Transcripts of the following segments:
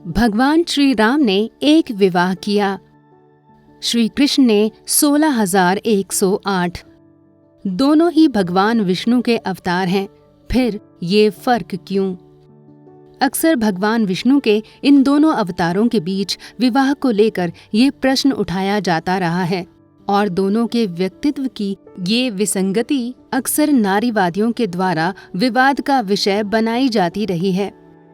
भगवान श्री राम ने एक विवाह किया। श्री कृष्ण ने 16,108। दोनों ही भगवान विष्णु के अवतार हैं, फिर ये फर्क क्यों? अक्सर भगवान विष्णु के इन दोनों अवतारों के बीच विवाह को लेकर ये प्रश्न उठाया जाता रहा है और दोनों के व्यक्तित्व की ये विसंगति अक्सर नारीवादियों के द्वारा विवाद का विषय बनाई जाती रही है।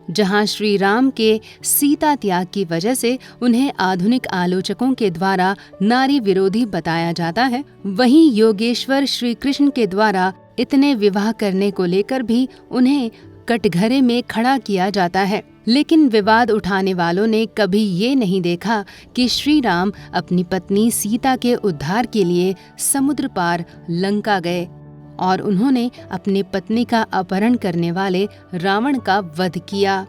जहां श्री राम के सीता त्याग की वजह से उन्हें आधुनिक आलोचकों के द्वारा नारी विरोधी बताया जाता है, वहीं योगेश्वर श्री कृष्ण के द्वारा इतने विवाह करने को लेकर भी उन्हें कटघरे में खड़ा किया जाता है। लेकिन विवाद उठाने वालों ने कभी ये नहीं देखा कि श्री राम अपनी पत्नी सीता के उद्धार के लिए समुद्र पार लंका गए और उन्होंने अपनी पत्नी का अपहरण करने वाले रावण का वध किया।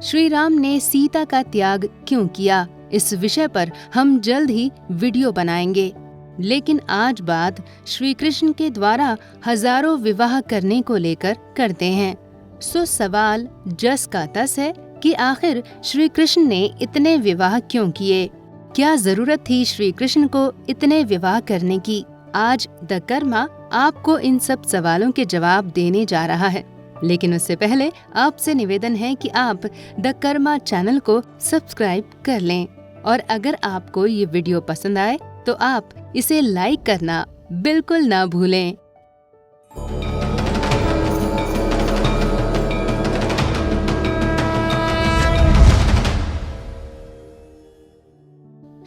श्री राम ने सीता का त्याग क्यों किया, इस विषय पर हम जल्द ही वीडियो बनाएंगे। लेकिन आज बात श्री कृष्ण के द्वारा हजारों विवाह करने को लेकर करते हैं। सो सवाल जस का तस है कि आखिर श्री कृष्ण ने इतने विवाह क्यों किए? क्या जरूरत थी श्री कृष्ण को इतने विवाह करने की? आज द कर्मा आपको इन सब सवालों के जवाब देने जा रहा है। लेकिन उससे पहले आपसे निवेदन है कि आप द कर्मा चैनल को सब्सक्राइब कर लें और अगर आपको ये वीडियो पसंद आए तो आप इसे लाइक करना बिल्कुल ना भूलें।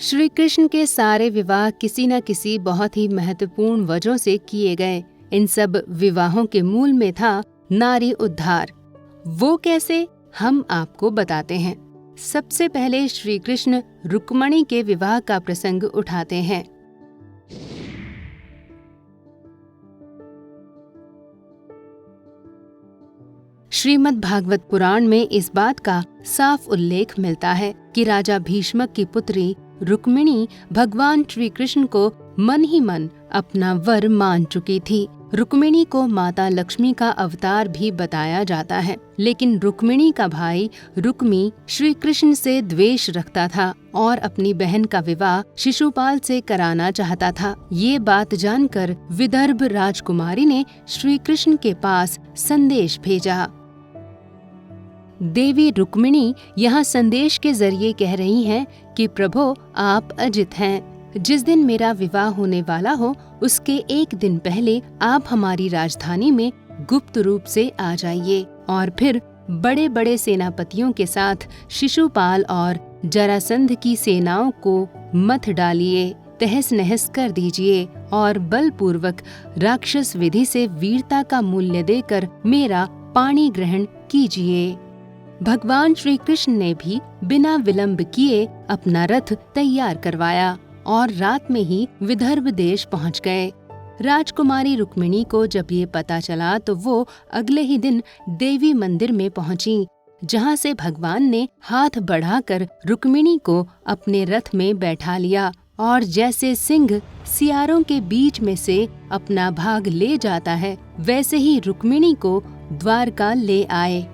श्री कृष्ण के सारे विवाह किसी न किसी बहुत ही महत्वपूर्ण वजहों से किए गए। इन सब विवाहों के मूल में था नारी उद्धार। वो कैसे, हम आपको बताते हैं। सबसे पहले श्री कृष्ण रुक्मिणी के विवाह का प्रसंग उठाते हैं। श्रीमद् भागवत पुराण में इस बात का साफ उल्लेख मिलता है कि राजा भीष्मक की पुत्री रुक्मिणी भगवान श्री कृष्ण को मन ही मन अपना वर मान चुकी थी। रुक्मिणी को माता लक्ष्मी का अवतार भी बताया जाता है, लेकिन रुक्मिणी का भाई रुक्मी श्री कृष्ण से द्वेष रखता था और अपनी बहन का विवाह शिशुपाल से कराना चाहता था। ये बात जानकर विदर्भ राजकुमारी ने श्री कृष्ण के पास संदेश भेजा। देवी रुक्मिणी यहाँ संदेश के जरिए कह रही हैं कि प्रभो आप अजित हैं। जिस दिन मेरा विवाह होने वाला हो उसके एक दिन पहले आप हमारी राजधानी में गुप्त रूप से आ जाइए और फिर बड़े बड़े सेनापतियों के साथ शिशुपाल और जरासंध की सेनाओं को मत डालिए, तहस नहस कर दीजिए और बलपूर्वक राक्षस विधि से वीरता का मूल्य देकर मेरा पाणी ग्रहण कीजिए। भगवान श्री कृष्ण ने भी बिना विलंब किए अपना रथ तैयार करवाया और रात में ही विदर्भ देश पहुंच गए। राजकुमारी रुक्मिणी को जब ये पता चला तो वो अगले ही दिन देवी मंदिर में पहुंची, जहां से भगवान ने हाथ बढ़ाकर रुक्मिणी को अपने रथ में बैठा लिया और जैसे सिंह सियारों के बीच में से अपना भाग ले जाता है, वैसे ही रुक्मिणी को द्वारका ले आए।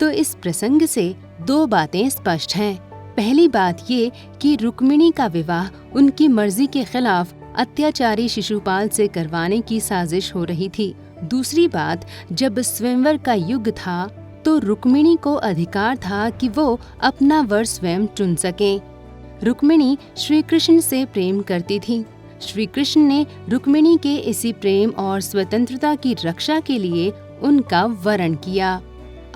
तो इस प्रसंग से दो बातें स्पष्ट हैं। पहली बात ये कि रुक्मिणी का विवाह उनकी मर्जी के खिलाफ अत्याचारी शिशुपाल से करवाने की साजिश हो रही थी। दूसरी बात, जब स्वयंवर का युग था तो रुक्मिणी को अधिकार था कि वो अपना वर स्वयं चुन सकें। रुक्मिणी श्री कृष्ण से प्रेम करती थी। श्री कृष्ण ने रुक्मिणी के इसी प्रेम और स्वतंत्रता की रक्षा के लिए उनका वरण किया।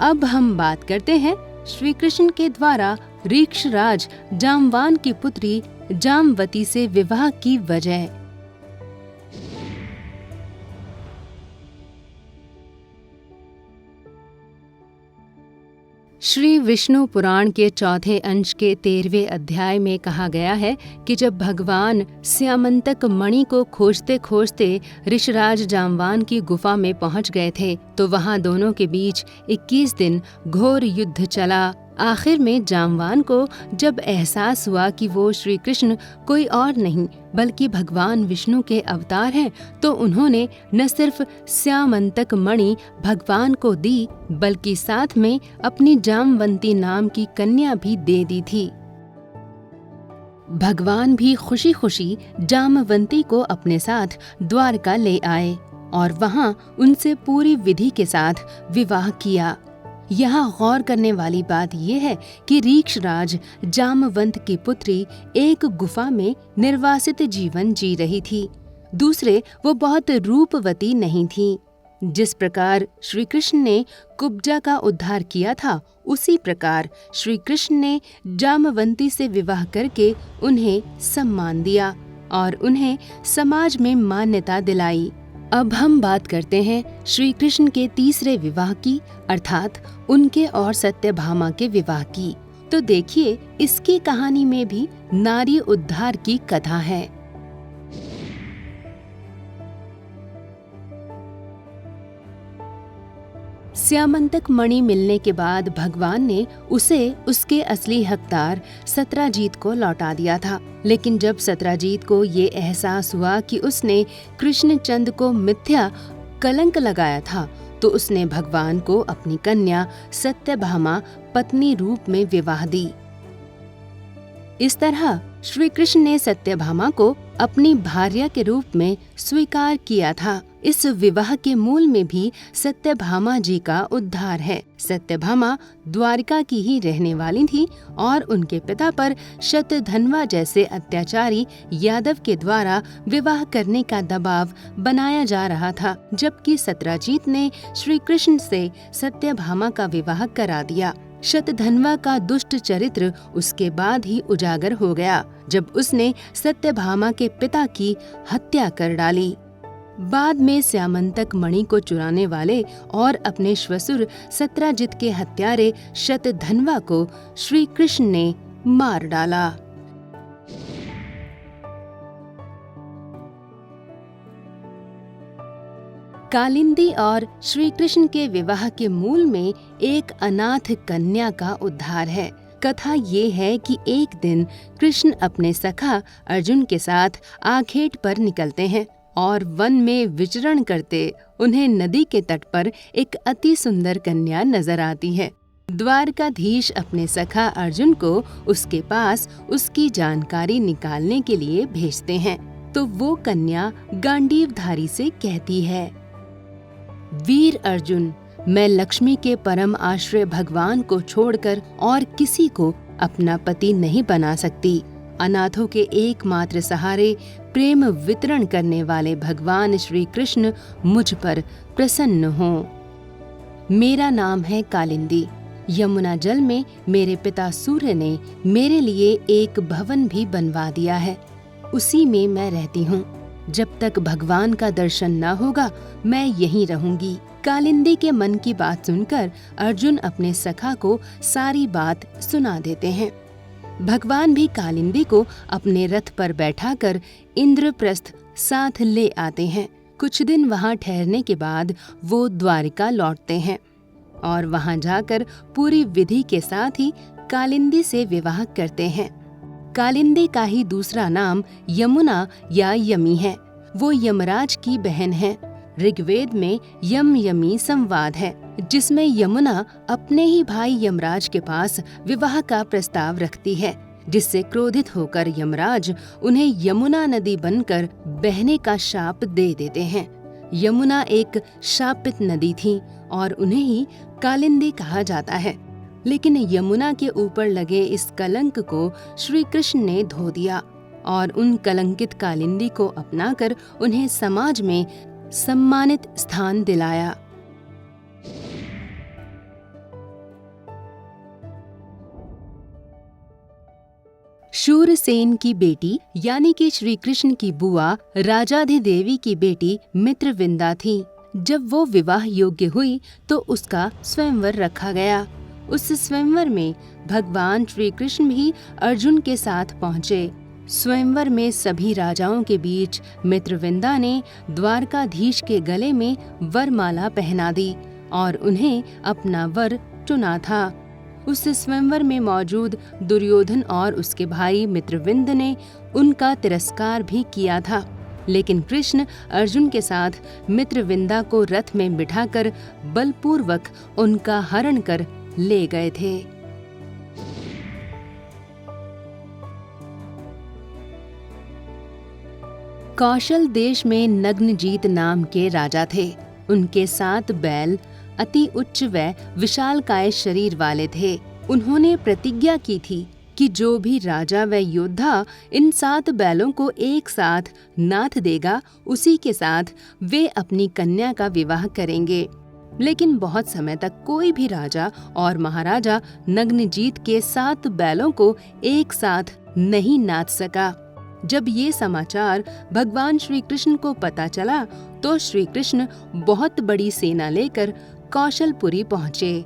अब हम बात करते हैं श्री कृष्ण के द्वारा रीक्षराज जामवान की पुत्री जामवती से विवाह की वजह। श्री विष्णु पुराण के चौथे अंश के 13वें अध्याय में कहा गया है कि जब भगवान स्यामंतक मणि को खोजते खोजते ऋषराज जामवान की गुफा में पहुंच गए थे तो वहां दोनों के बीच 21 दिन घोर युद्ध चला आखिर में जामवान को जब एहसास हुआ कि वो श्री कृष्ण कोई और नहीं बल्कि भगवान विष्णु के अवतार हैं, तो उन्होंने न सिर्फ स्यामंतक मणि भगवान को दी बल्कि साथ में अपनी जामवंती नाम की कन्या भी दे दी थी। भगवान भी खुशी खुशी जामवंती को अपने साथ द्वारका ले आए और वहां उनसे पूरी विधि के साथ विवाह किया। यहाँ गौर करने वाली बात यह है कि रीक्षराज जामवंत की पुत्री एक गुफा में निर्वासित जीवन जी रही थी। दूसरे, वो बहुत रूपवती नहीं थी। जिस प्रकार श्री कृष्ण ने कुब्जा का उद्धार किया था, उसी प्रकार श्री कृष्ण ने जामवंती से विवाह करके उन्हें सम्मान दिया और उन्हें समाज में मान्यता दिलाई। अब हम बात करते हैं श्री कृष्ण के तीसरे विवाह की, अर्थात उनके और सत्यभामा के विवाह की। तो देखिए, इसकी कहानी में भी नारी उद्धार की कथा है। स्यामंतक मणि मिलने के बाद भगवान ने उसे उसके असली हकदार सत्राजीत को लौटा दिया था। लेकिन जब सत्राजीत को ये एहसास हुआ कि उसने कृष्णचंद को मिथ्या कलंक लगाया था, तो उसने भगवान को अपनी कन्या सत्यभामा पत्नी रूप में विवाह दी। इस तरह श्री कृष्ण ने सत्यभामा को अपनी भार्या के रूप में स्वीकार किया था। इस विवाह के मूल में भी सत्यभामा जी का उद्धार है। सत्यभामा द्वारिका की ही रहने वाली थी और उनके पिता पर शतधन्वा जैसे अत्याचारी यादव के द्वारा विवाह करने का दबाव बनाया जा रहा था, जबकि सत्राजीत ने श्री कृष्ण से सत्यभामा का विवाह करा दिया। शतधन्वा का दुष्ट चरित्र उसके बाद ही उजागर हो गया, जब उसने सत्यभामा के पिता की हत्या कर डाली। बाद में स्यामंतक मणि को चुराने वाले और अपने श्वसुर सत्राजित के हत्यारे शतधन्वा को श्री कृष्ण ने मार डाला। कालिंदी और श्री कृष्ण के विवाह के मूल में एक अनाथ कन्या का उद्धार है। कथा ये है कि एक दिन कृष्ण अपने सखा अर्जुन के साथ आखेट पर निकलते हैं और वन में विचरण करते उन्हें नदी के तट पर एक अति सुंदर कन्या नजर आती है। द्वारकाधीश अपने सखा अर्जुन को उसके पास उसकी जानकारी निकालने के लिए भेजते हैं, तो वो कन्या गांडीवधारी से कहती है, वीर अर्जुन, मैं लक्ष्मी के परम आश्रय भगवान को छोड़कर और किसी को अपना पति नहीं बना सकती। अनाथों के एकमात्र सहारे प्रेम वितरण करने वाले भगवान श्री कृष्ण मुझ पर प्रसन्न हों। मेरा नाम है कालिंदी। यमुना जल में मेरे पिता सूर्य ने मेरे लिए एक भवन भी बनवा दिया है, उसी में मैं रहती हूँ। जब तक भगवान का दर्शन न होगा मैं यहीं रहूंगी। कालिंदी के मन की बात सुनकर अर्जुन अपने सखा को सारी बात सुना देते हैं। भगवान भी कालिंदी को अपने रथ पर बैठाकर इंद्रप्रस्थ साथ ले आते हैं। कुछ दिन वहां ठहरने के बाद वो द्वारिका लौटते हैं और वहां जाकर पूरी विधि के साथ ही कालिंदी से विवाह करते हैं। कालिंदी का ही दूसरा नाम यमुना या यमी है। वो यमराज की बहन है। ऋग्वेद में यम यमी संवाद है, जिसमें यमुना अपने ही भाई यमराज के पास विवाह का प्रस्ताव रखती है, जिससे क्रोधित होकर यमराज उन्हें यमुना नदी बनकर बहने का शाप दे देते हैं। यमुना एक शापित नदी थी और उन्हें ही कालिंदी कहा जाता है। लेकिन यमुना के ऊपर लगे इस कलंक को श्री कृष्ण ने धो दिया और उन कलंकित कालिंदी को अपनाकर उन्हें समाज में सम्मानित स्थान दिलाया। शूरसेन की बेटी यानी कि श्री कृष्ण की बुआ राजाधिदेवी की बेटी मित्रविंदा थी। जब वो विवाह योग्य हुई तो उसका स्वयंवर रखा गया। उस स्वयंवर में भगवान श्री कृष्ण भी अर्जुन के साथ पहुँचे। स्वयंवर में सभी राजाओं के बीच मित्रविंदा ने द्वारकाधीश के गले में वरमाला पहना दी और उन्हें अपना वर चुना था। उस स्वयंवर में मौजूद दुर्योधन और उसके भाई मित्रविंद ने उनका तिरस्कार भी किया था। लेकिन कृष्ण अर्जुन के साथ मित्रविंदा को रथ में बिठाकर बलपूर्वक उनका हरण कर ले गए थे। कौशल देश में नग्नजीत नाम के राजा थे। उनके 7 बैल अति उच्च व विशालकाय शरीर वाले थे। उन्होंने प्रतिज्ञा की थी कि जो भी राजा व योद्धा इन 7 बैलों को एक साथ नाथ देगा, उसी के साथ वे अपनी कन्या का विवाह करेंगे। लेकिन बहुत समय तक कोई भी राजा और महाराजा नग्नजीत के 7 बैलों को एक साथ नहीं नाथ सका। जब ये समाचार भगवान श्री कृष्ण को पता चला तो श्री कृष्ण बहुत बड़ी सेना लेकर कौशलपुरी पहुँचे।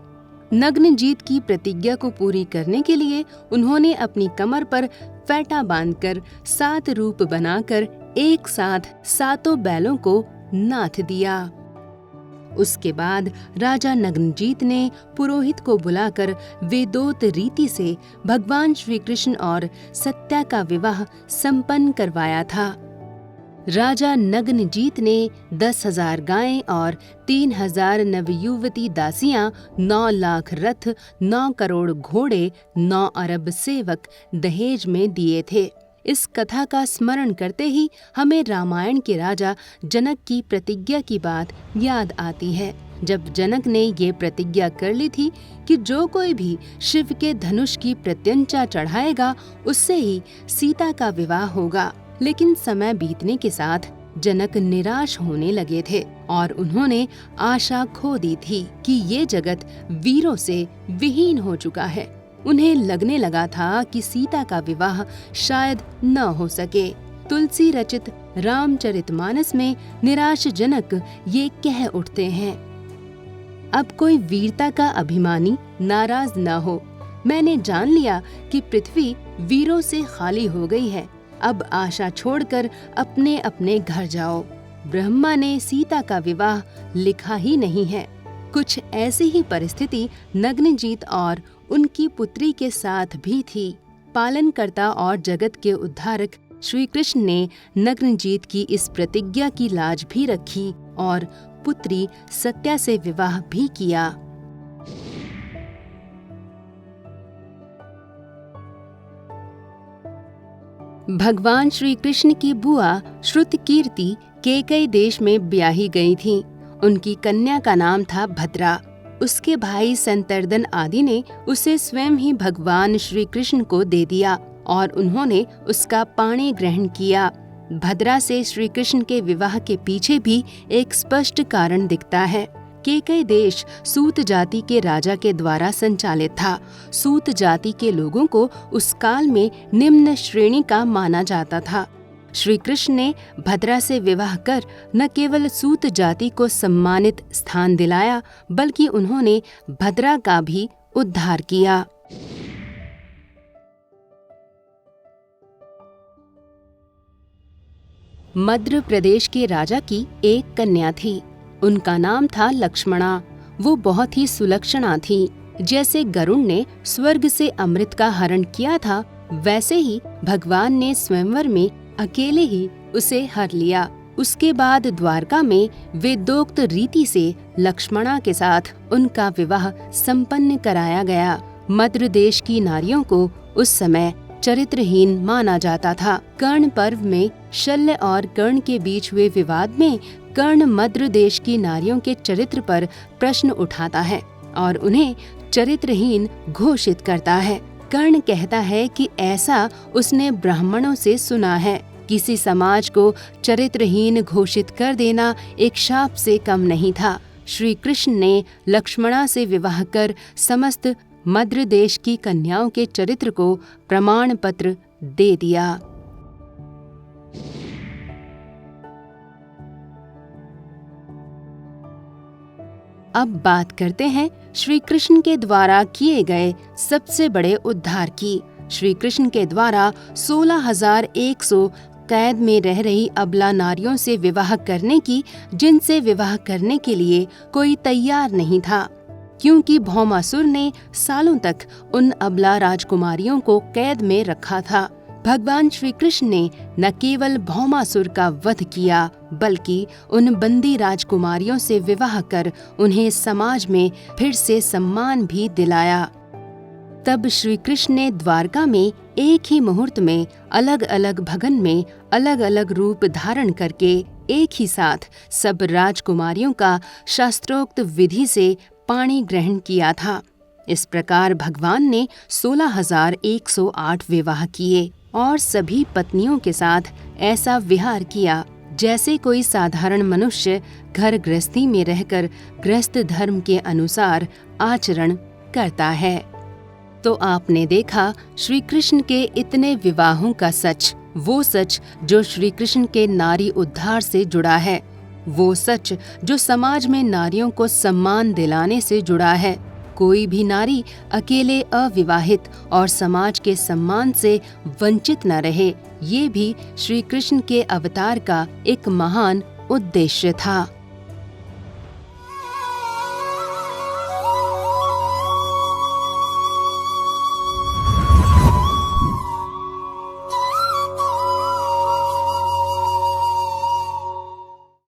नग्नजीत की प्रतिज्ञा को पूरी करने के लिए उन्होंने अपनी कमर पर फेंटा बांधकर 7 रूप बनाकर एक साथ 7 बैलों को नाथ दिया। उसके बाद राजा नग्नजीत ने पुरोहित को बुलाकर वेदोक्त रीति से भगवान श्री कृष्ण और सत्या का विवाह संपन्न करवाया था। राजा नग्नजीत ने 10,000 गायें और 3,000 नवयुवती दासियां, 9 लाख रथ, 9 करोड़ घोड़े, 9 अरब सेवक दहेज में दिए थे। इस कथा का स्मरण करते ही हमें रामायण के राजा जनक की प्रतिज्ञा की बात याद आती है। जब जनक ने ये प्रतिज्ञा कर ली थी कि जो कोई भी शिव के धनुष की प्रत्यंचा चढ़ाएगा, उससे ही सीता का विवाह होगा। लेकिन समय बीतने के साथ जनक निराश होने लगे थे और उन्होंने आशा खो दी थी कि ये जगत वीरों से विहीन हो चुका है। उन्हें लगने लगा था कि सीता का विवाह शायद न हो सके। तुलसी रचित रामचरितमानस में निराश जनक ये कह उठते हैं, अब कोई वीरता का अभिमानी नाराज न हो। मैंने जान लिया कि पृथ्वी वीरों से खाली हो गई है। अब आशा छोड़कर अपने अपने घर जाओ। ब्रह्मा ने सीता का विवाह लिखा ही नहीं है। कुछ ऐसी ही परिस्थिति नग्नजीत और उनकी पुत्री के साथ भी थी। पालनकर्ता और जगत के उद्धारक श्री कृष्ण ने नग्नजीत की इस प्रतिज्ञा की लाज भी रखी और पुत्री सत्या से विवाह भी किया। भगवान श्री कृष्ण की बुआ श्रुतकीर्ति केकई देश में ब्याही गई थीं। उनकी कन्या का नाम था भद्रा। उसके भाई संतर्दन आदि ने उसे स्वयं ही भगवान श्री कृष्ण को दे दिया और उन्होंने उसका पाणी ग्रहण किया। भद्रा से श्री कृष्ण के विवाह के पीछे भी एक स्पष्ट कारण दिखता है। केकई देश सूत जाति के राजा के द्वारा संचालित था। सूत जाति के लोगों को उस काल में निम्न श्रेणी का माना जाता था। श्री कृष्ण ने भद्रा से विवाह कर न केवल सूत जाति को सम्मानित स्थान दिलाया, बल्कि उन्होंने भद्रा का भी उद्धार किया। मध्य प्रदेश के राजा की एक कन्या थी। उनका नाम था लक्ष्मणा। वो बहुत ही सुलक्षणा थी। जैसे गरुड़ ने स्वर्ग से अमृत का हरण किया था, वैसे ही भगवान ने स्वयंवर में अकेले ही उसे हर लिया। उसके बाद द्वारका में वेदोक्त रीति से लक्ष्मणा के साथ उनका विवाह संपन्न कराया गया। मद्र देश की नारियों को उस समय चरित्रहीन माना जाता था। कर्ण पर्व में शल्य और कर्ण के बीच हुए विवाद में कर्ण मद्र देश की नारियों के चरित्र पर प्रश्न उठाता है और उन्हें चरित्रहीन घोषित करता है। कर्ण कहता है कि ऐसा उसने ब्राह्मणों से सुना है। किसी समाज को चरित्रहीन घोषित कर देना एक शाप से कम नहीं था। श्री कृष्ण ने लक्ष्मणा से विवाह कर समस्त मद्र देश की कन्याओं के चरित्र को प्रमाण पत्र दे दिया। अब बात करते हैं श्री कृष्ण के द्वारा किए गए सबसे बड़े उद्धार की। श्री कृष्ण के द्वारा 16,100 कैद में रह रही अबला नारियों से विवाह करने की, जिनसे विवाह करने के लिए कोई तैयार नहीं था। क्योंकि भौमासुर ने सालों तक उन अबला राजकुमारियों को कैद में रखा था। भगवान श्री कृष्ण ने न केवल भौमासुर का वध किया, बल्कि उन बंदी राजकुमारियों से विवाह कर उन्हें समाज में फिर से सम्मान भी दिलाया। तब श्री कृष्ण ने द्वारका में एक ही मुहूर्त में अलग अलग भगन में अलग अलग रूप धारण करके एक ही साथ सब राजकुमारियों का शास्त्रोक्त विधि से पाणी ग्रहण किया था। इस प्रकार भगवान ने 16,108 विवाह किए और सभी पत्नियों के साथ ऐसा विहार किया जैसे कोई साधारण मनुष्य घर गृहस्थी में रहकर गृहस्थ धर्म के अनुसार आचरण करता है। तो आपने देखा श्री कृष्ण के इतने विवाहों का सच, वो सच जो श्री कृष्ण के नारी उद्धार से जुड़ा है, वो सच जो समाज में नारियों को सम्मान दिलाने से जुड़ा है। कोई भी नारी अकेले अविवाहित और समाज के सम्मान से वंचित न रहे, ये भी श्री कृष्ण के अवतार का एक महान उद्देश्य था।